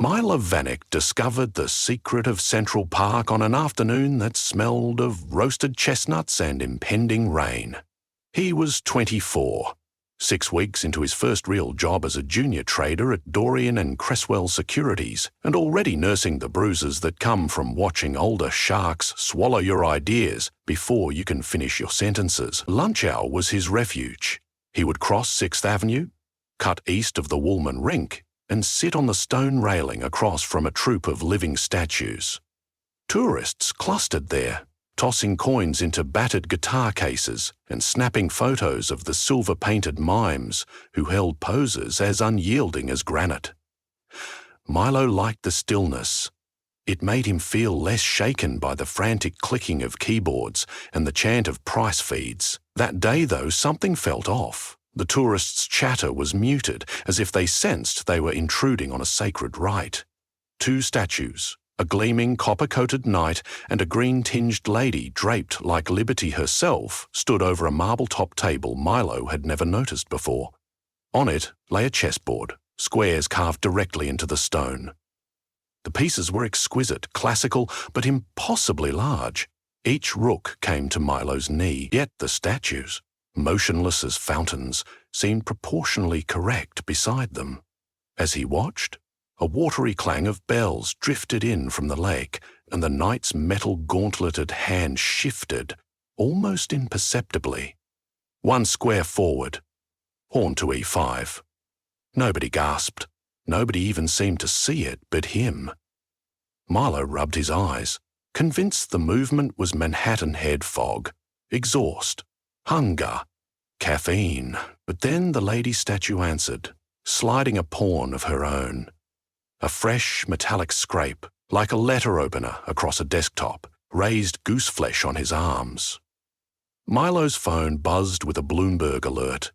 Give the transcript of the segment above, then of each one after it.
Milo Vanek discovered the secret of Central Park on an afternoon that smelled of roasted chestnuts and impending rain. He was 24, 6 weeks into his first real job as a junior trader at Dorian and Cresswell Securities, and already nursing the bruises that come from watching older sharks swallow your ideas before you can finish your sentences. Lunch hour was his refuge. He would cross 6th Avenue, cut east of the Woolman Rink, and sit on the stone railing across from a troop of living statues. Tourists clustered there, tossing coins into battered guitar cases and snapping photos of the silver-painted mimes who held poses as unyielding as granite. Milo liked the stillness. It made him feel less shaken by the frantic clicking of keyboards and the chant of price feeds. That day, though, something felt off. The tourists' chatter was muted, as if they sensed they were intruding on a sacred rite. 2 statues, a gleaming copper-coated knight and a green-tinged lady draped like Liberty herself, stood over a marble-top table Milo had never noticed before. On it lay a chessboard, squares carved directly into the stone. The pieces were exquisite, classical, but impossibly large. Each rook came to Milo's knee, yet the statues, motionless as fountains, seemed proportionally correct beside them. As he watched, a watery clang of bells drifted in from the lake, and the knight's metal gauntleted hand shifted, almost imperceptibly. 1 square forward. Pawn to e5. Nobody gasped. Nobody even seemed to see it but him. Milo rubbed his eyes, convinced the movement was Manhattan head fog, exhaust, hunger, caffeine. But then the lady statue answered, sliding a pawn of her own. A fresh metallic scrape, like a letter opener across a desktop, raised gooseflesh on his arms. Milo's phone buzzed with a Bloomberg alert.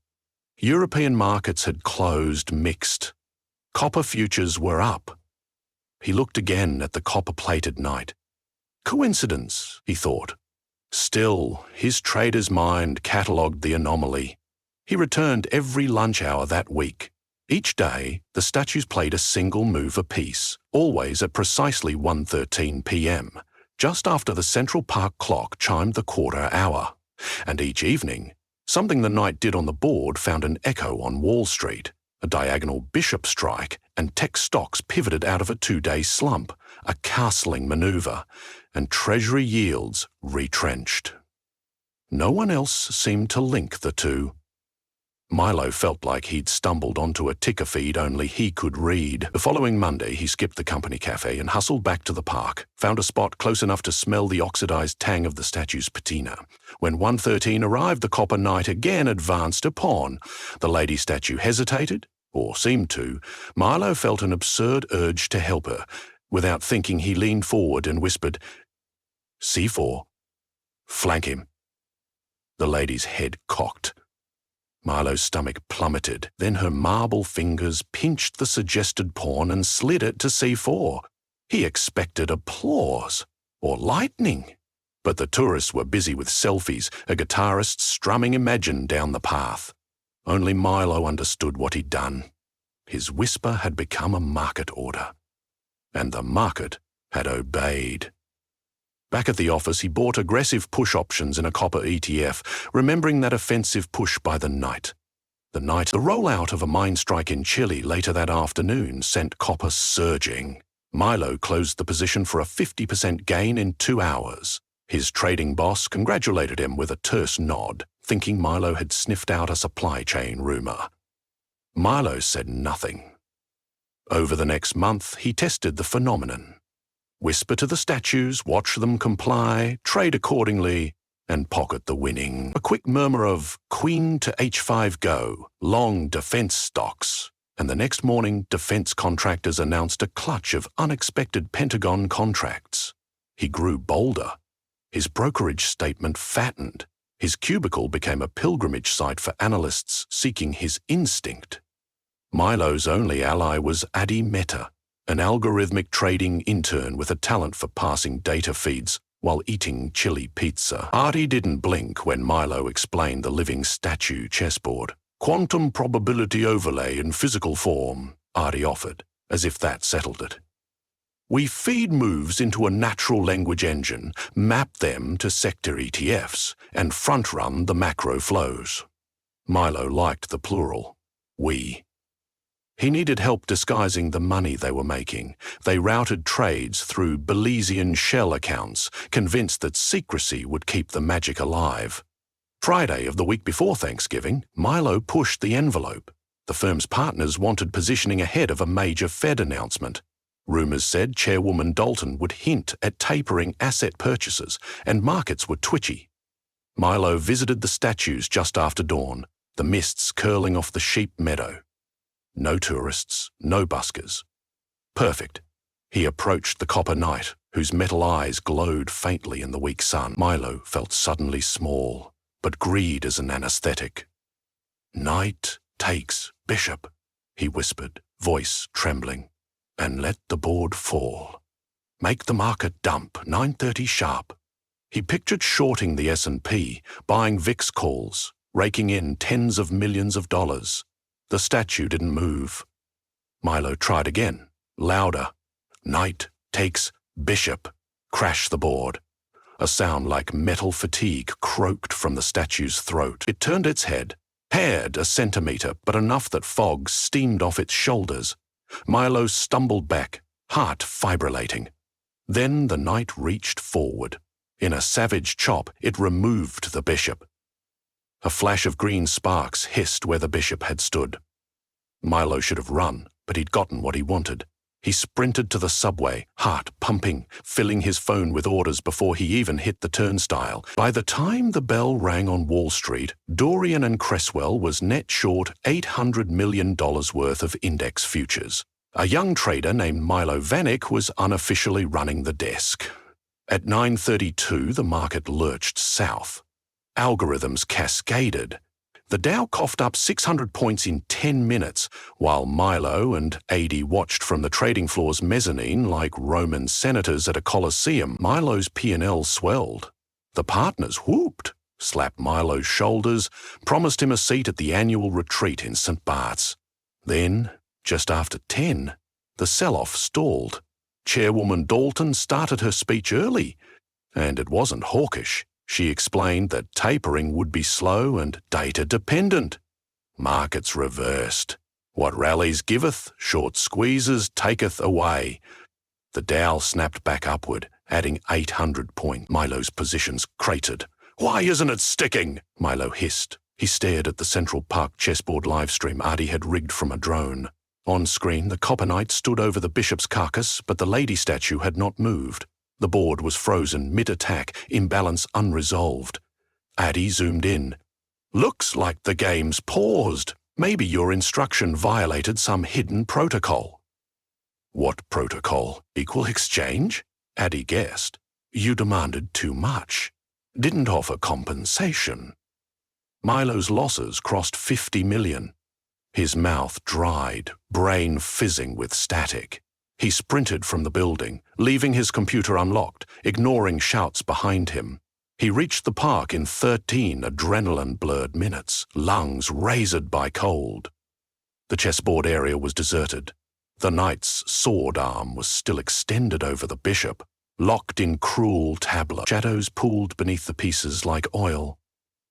European markets had closed mixed. Copper futures were up. He looked again at the copper-plated knight. Coincidence, he thought. Still, his trader's mind catalogued the anomaly. He returned every lunch hour that week. Each day, the statues played a single move apiece, always at precisely 1:13 p.m., just after the Central Park clock chimed the quarter hour. And each evening, something the knight did on the board found an echo on Wall Street. A diagonal bishop strike, and tech stocks pivoted out of a 2-day slump, a castling maneuver, and Treasury yields retrenched. No one else seemed to link the two. Milo felt like he'd stumbled onto a ticker feed only he could read. The following Monday, he skipped the company cafe and hustled back to the park, found a spot close enough to smell the oxidized tang of the statue's patina. When 1:13 arrived, the copper knight again advanced a pawn. The lady statue hesitated, or seemed to. Milo felt an absurd urge to help her. Without thinking, he leaned forward and whispered, "C4. Flank him." The lady's head cocked. Milo's stomach plummeted. Then her marble fingers pinched the suggested pawn and slid it to c4. He expected applause or lightning. But the tourists were busy with selfies, a guitarist strumming Imagine down the path. Only Milo understood what he'd done. His whisper had become a market order. And the market had obeyed. Back at the office, he bought aggressive push options in a copper ETF, remembering that offensive push by the night. The rollout of a mine strike in Chile later that afternoon sent copper surging. Milo closed the position for a 50% gain in 2 hours. His trading boss congratulated him with a terse nod, thinking Milo had sniffed out a supply chain rumor. Milo said nothing. Over the next month, he tested the phenomenon. Whisper to the statues, watch them comply, trade accordingly, and pocket the winning. A quick murmur of Queen to H5 go, long defense stocks. And the next morning, defense contractors announced a clutch of unexpected Pentagon contracts. He grew bolder. His brokerage statement fattened. His cubicle became a pilgrimage site for analysts seeking his instinct. Milo's only ally was Adi Mehta, an algorithmic trading intern with a talent for passing data feeds while eating chili pizza. Adi didn't blink when Milo explained the living statue chessboard. Quantum probability overlay in physical form, Adi offered. as if that settled it. We feed moves into a natural language engine, map them to sector ETFs, and front-run the macro flows. Milo liked the plural, we. He needed help disguising the money they were making. They routed trades through Belizean shell accounts, convinced that secrecy would keep the magic alive. Friday of the week before Thanksgiving, Milo pushed the envelope. The firm's partners wanted positioning ahead of a major Fed announcement. Rumours said Chairwoman Dalton would hint at tapering asset purchases, and markets were twitchy. Milo visited the statues just after dawn, the mists curling off the sheep meadow. No tourists, no buskers. Perfect. He approached the copper knight, whose metal eyes glowed faintly in the weak sun. Milo felt suddenly small, but greed as an anesthetic. "Knight takes bishop," he whispered, voice trembling. "And let the board fall. Make the market dump, 9:30 sharp." He pictured shorting the S&P, buying VIX calls, raking in tens of millions of dollars. The statue didn't move. Milo tried again, louder. "Knight takes bishop." Crash the board. A sound like metal fatigue croaked from the statue's throat. It turned its head, haired a centimetre, but enough that fog steamed off its shoulders. Milo stumbled back, heart fibrillating. Then the knight reached forward. In a savage chop, it removed the bishop. A flash of green sparks hissed where the bishop had stood. Milo should have run, but he'd gotten what he wanted. He sprinted to the subway, heart pumping, filling his phone with orders before he even hit the turnstile. By the time the bell rang on Wall Street, Dorian and Cresswell was net short $800 million worth of index futures. A young trader named Milo Vanek was unofficially running the desk. At 9:32, the market lurched south. Algorithms cascaded. The Dow coughed up 600 points in 10 minutes, while Milo and AD watched from the trading floor's mezzanine like Roman senators at a coliseum. Milo's P&L swelled. The partners whooped, slapped Milo's shoulders, promised him a seat at the annual retreat in St. Bart's. Then, just after 10, the sell-off stalled. Chairwoman Dalton started her speech early, and it wasn't hawkish. She explained that tapering would be slow and data-dependent. Markets reversed. What rallies giveth, short squeezes taketh away. The Dow snapped back upward, adding 800 points. Milo's positions cratered. "Why isn't it sticking?" Milo hissed. He stared at the Central Park chessboard livestream Artie had rigged from a drone. On screen, the copper knight stood over the bishop's carcass, but the lady statue had not moved. The board was frozen mid-attack, imbalance unresolved. Addy zoomed in. "Looks like the game's paused. Maybe your instruction violated some hidden protocol." "What protocol? Equal exchange?" Addy guessed. "You demanded too much. Didn't offer compensation." Milo's losses crossed 50 million. His mouth dried, brain fizzing with static. He sprinted from the building, leaving his computer unlocked, ignoring shouts behind him. He reached the park in 13 adrenaline-blurred minutes, lungs razored by cold. The chessboard area was deserted. The knight's sword arm was still extended over the bishop, locked in cruel tableau. Shadows pooled beneath the pieces like oil.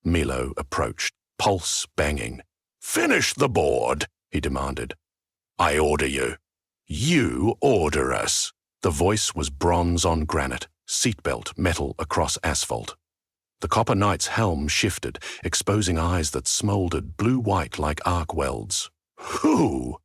Milo approached, pulse banging. "Finish the board," he demanded. "I order you." "You order us." The voice was bronze on granite, seatbelt metal across asphalt. The copper knight's helm shifted, exposing eyes that smoldered blue-white like arc welds. Who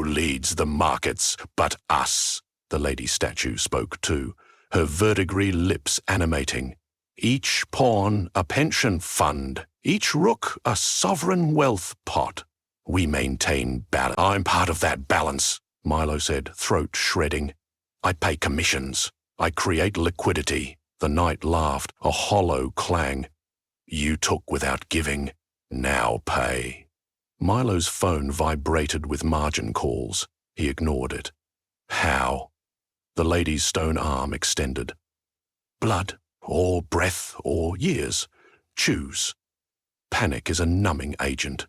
leads the markets but us?" The lady statue spoke too, her verdigris lips animating. "Each pawn a pension fund, each rook a sovereign wealth pot. We maintain balance." "I'm part of that balance," Milo said, throat shredding. "I pay commissions. I create liquidity." The knight laughed, a hollow clang. "You took without giving. Now pay." Milo's phone vibrated with margin calls. He ignored it. "How?" The lady's stone arm extended. "Blood, or breath, or years. Choose." Panic is a numbing agent.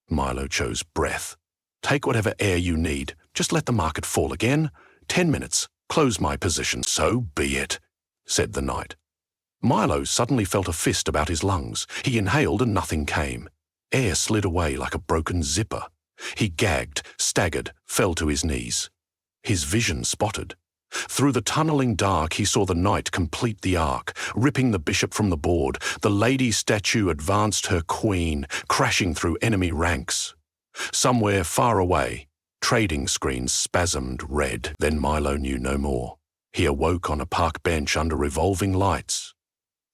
Milo chose breath. "Take whatever air you need. Just let the market fall again. 10 minutes. Close my position. So be it, said the knight. Milo suddenly felt a fist about his lungs. He inhaled and nothing came. Air slid away like a broken zipper. He gagged, staggered, fell to his knees. His vision spotted. Through the tunnelling dark he saw the knight complete the arc, ripping the bishop from the board. The lady statue advanced her queen, crashing through enemy ranks. Somewhere far away, trading screens spasmed red. Then Milo knew no more. He awoke on a park bench under revolving lights.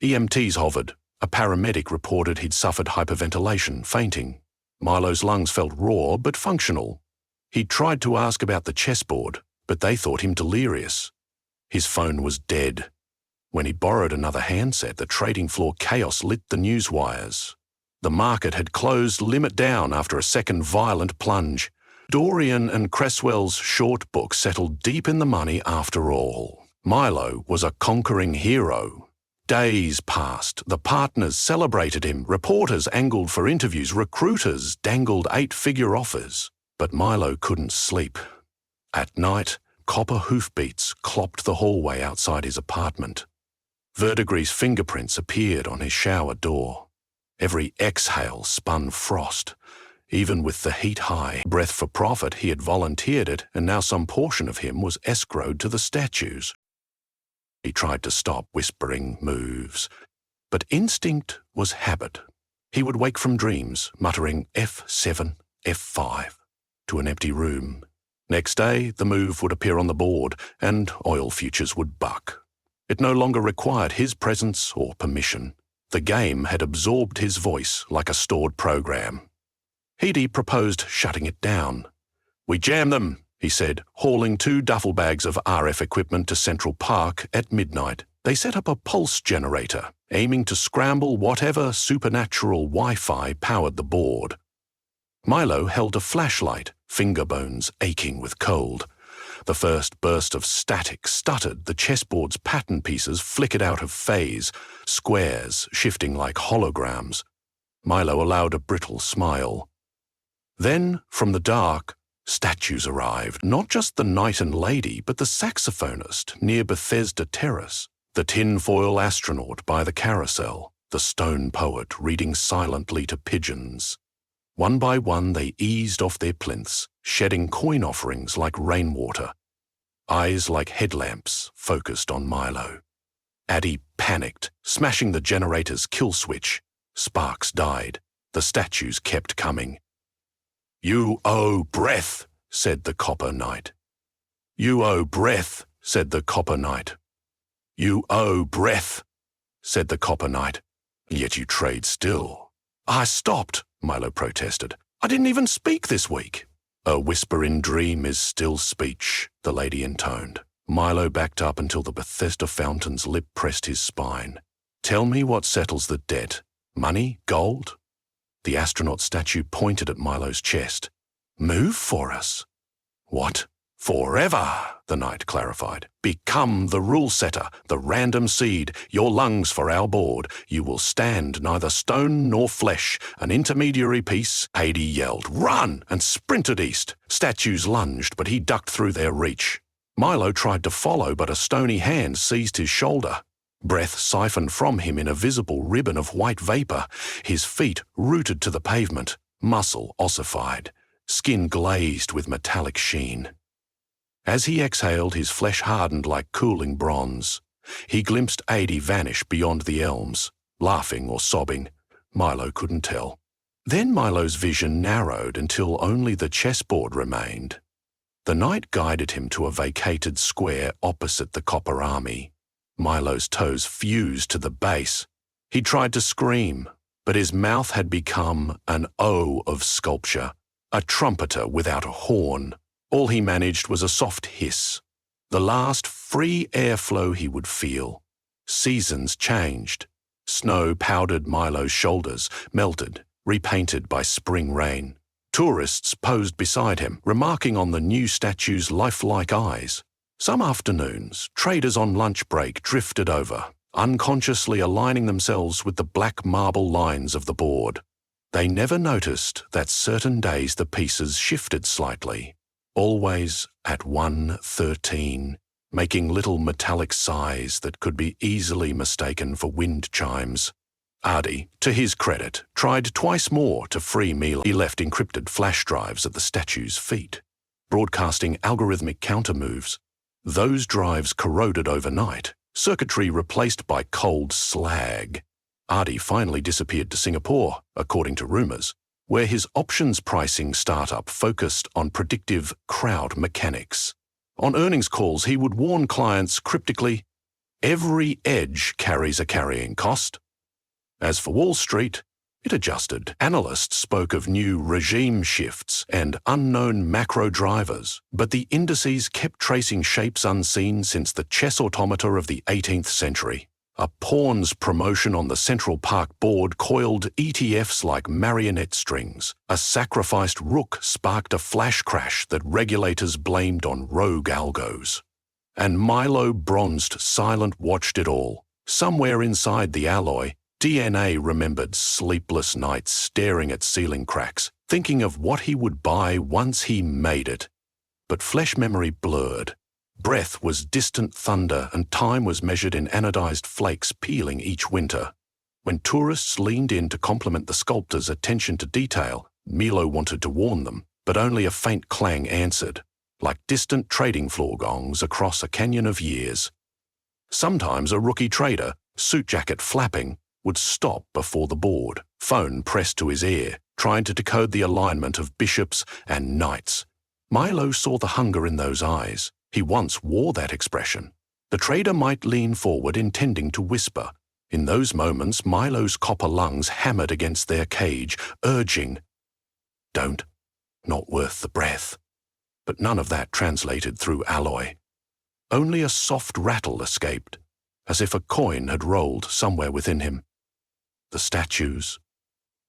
EMTs hovered. A paramedic reported he'd suffered hyperventilation, fainting. Milo's lungs felt raw but functional. He'd tried to ask about the chessboard, but they thought him delirious. His phone was dead. When he borrowed another handset, the trading floor chaos lit the news wires. The market had closed limit down after a second violent plunge. Dorian and Cresswell's short book settled deep in the money after all. Milo was a conquering hero. Days passed. The partners celebrated him. Reporters angled for interviews. Recruiters dangled 8-figure offers. But Milo couldn't sleep. At night, copper hoofbeats clopped the hallway outside his apartment. Verdigrease fingerprints appeared on his shower door. Every exhale spun frost. Even with the heat high, breath for profit, he had volunteered it, and now some portion of him was escrowed to the statues. He tried to stop whispering moves, but instinct was habit. He would wake from dreams, muttering F7, F5, to an empty room. Next day, the move would appear on the board, and oil futures would buck. It no longer required his presence or permission. The game had absorbed his voice like a stored program. Heady proposed shutting it down. "We jam them," he said, hauling 2 duffel bags of RF equipment to Central Park at midnight. They set up a pulse generator, aiming to scramble whatever supernatural Wi-Fi powered the board. Milo held a flashlight, finger bones aching with cold. The first burst of static stuttered. The chessboard's pattern pieces flickered out of phase, squares shifting like holograms. Milo allowed a brittle smile. Then, from the dark, statues arrived. Not just the knight and lady, but the saxophonist near Bethesda Terrace, the tinfoil astronaut by the carousel, the stone poet reading silently to pigeons. One by one they eased off their plinths, shedding coin offerings like rainwater. Eyes like headlamps focused on Milo. Addie panicked, smashing the generator's kill switch. Sparks died. The statues kept coming. "You owe breath," said the copper knight. "You owe breath," said the copper knight. "You owe breath," said the copper knight. "Yet you trade still." "I stopped," Milo protested. "I didn't even speak this week." "A whisper in dream is still speech," the lady intoned. Milo backed up until the Bethesda fountain's lip pressed his spine. "Tell me what settles the debt. Money? Gold?" The astronaut statue pointed at Milo's chest. "Move for us." "What?" "Forever," the knight clarified. "Become the rule setter, the random seed, your lungs for our board. You will stand neither stone nor flesh. An intermediary piece." Heady yelled, "Run!" and sprinted east. Statues lunged, but he ducked through their reach. Milo tried to follow, but a stony hand seized his shoulder. Breath siphoned from him in a visible ribbon of white vapor. His feet rooted to the pavement, muscle ossified, skin glazed with metallic sheen. As he exhaled, his flesh hardened like cooling bronze. He glimpsed Adi vanish beyond the elms, laughing or sobbing. Milo couldn't tell. Then Milo's vision narrowed until only the chessboard remained. The knight guided him to a vacated square opposite the copper army. Milo's toes fused to the base. He tried to scream, but his mouth had become an O of sculpture, a trumpeter without a horn. All he managed was a soft hiss, the last free airflow he would feel. Seasons changed. Snow powdered Milo's shoulders, melted, repainted by spring rain. Tourists posed beside him, remarking on the new statue's lifelike eyes. Some afternoons, traders on lunch break drifted over, unconsciously aligning themselves with the black marble lines of the board. They never noticed that certain days the pieces shifted slightly. always at 1:13, making little metallic sighs that could be easily mistaken for wind chimes. Ardy, to his credit, tried twice more to free Milo. He left encrypted flash drives at the statue's feet, broadcasting algorithmic countermoves. Those drives corroded overnight, circuitry replaced by cold slag. Ardy finally disappeared to Singapore, according to rumours, where his options pricing startup focused on predictive crowd mechanics. On earnings calls, he would warn clients cryptically, "Every edge carries a carrying cost." As for Wall Street, it adjusted. Analysts spoke of new regime shifts and unknown macro drivers, but the indices kept tracing shapes unseen since the chess automata of the 18th century. A pawn's promotion on the Central Park board coiled ETFs like marionette strings. A sacrificed rook sparked a flash crash that regulators blamed on rogue algos. And Milo, bronzed, silent, watched it all. Somewhere inside the alloy, DNA remembered sleepless nights staring at ceiling cracks, thinking of what he would buy once he made it. But flesh memory blurred. Breath was distant thunder and time was measured in anodized flakes peeling each winter. When tourists leaned in to compliment the sculptor's attention to detail, Milo wanted to warn them, but only a faint clang answered, like distant trading floor gongs across a canyon of years. Sometimes a rookie trader, suit jacket flapping, would stop before the board, phone pressed to his ear, trying to decode the alignment of bishops and knights. Milo saw the hunger in those eyes. He once wore that expression. The trader might lean forward intending to whisper. In those moments, Milo's copper lungs hammered against their cage, urging, "Don't, not worth the breath." But none of that translated through alloy. Only a soft rattle escaped, as if a coin had rolled somewhere within him. The statues,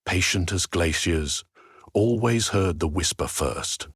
patient as glaciers, always heard the whisper first.